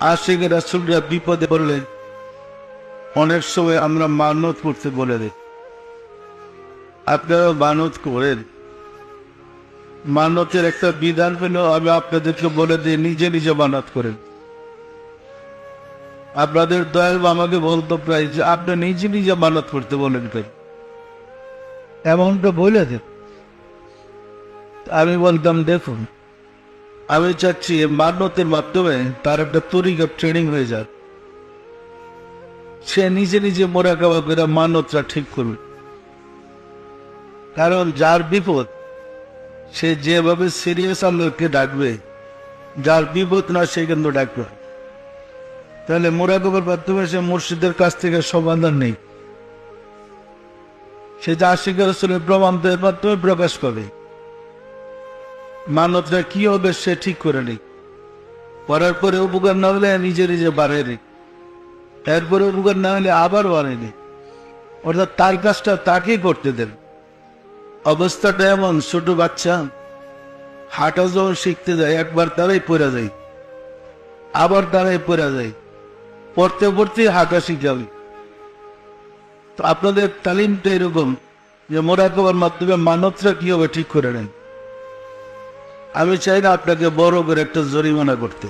আশিক রাসূলরা বিপদে পড়লে অনেক সময় আমরা মানত করতে বলে দিই। আপনারা মানত করেন? মানতের একটা বিধান পেল, আমি আপনাদেরকে বলে দিই, নিজে নিজে মানত করেন। আপনাদের দয়াল আমাকে বলতো প্রায় যে আপনি নিজে নিজে মানত করতে বলেন কেন, এমনটা বলে দেন। আমি বলতাম দেখুন, আমি চাচ্ছি মান্যতের মাধ্যমে তার একটা তরিকা ট্রেনিং হয়ে যাক, সে নিজে নিজে মোরাকাবা করে মান্যতটা ঠিক করবে। কারণ যার বিপদ সে যেভাবে সিরিয়াস আল্লাহকে ডাকবে, যার বিপদ না সে কিন্তু ডাকবে। তাহলে মোরাকাবার মাধ্যমে সে মুর্শিদের কাছ থেকে সমাধান নেই, সে যা আশিক রাসূলের প্রমাণের মাধ্যমে প্রকাশ পাবে। মানতটা কি হবে সে ঠিক করে নেই, করার পরে উপকার না হলে নিজে নিজে বাড়ে নি, এরপরে উপকার না হলে আবার বাড়ে নি। অর্থাৎ তার কাজটা তাকেই করতে দেন। অবস্থাটা এমন, ছোট বাচ্চা হাঁটা যখন শিখতে যায় একবার তারাই পড়ে যায়, আবার তারাই পড়ে যায়, পড়তে পড়তে হাঁটা শিখাবে। তো আপনাদের তালিমটা এরকম যে মোরাকাবার মাধ্যমে মানতরা কি হবে ঠিক করে নেন। আমি চাই না আপনাকে বড় করে একটা জরিমানা করতে।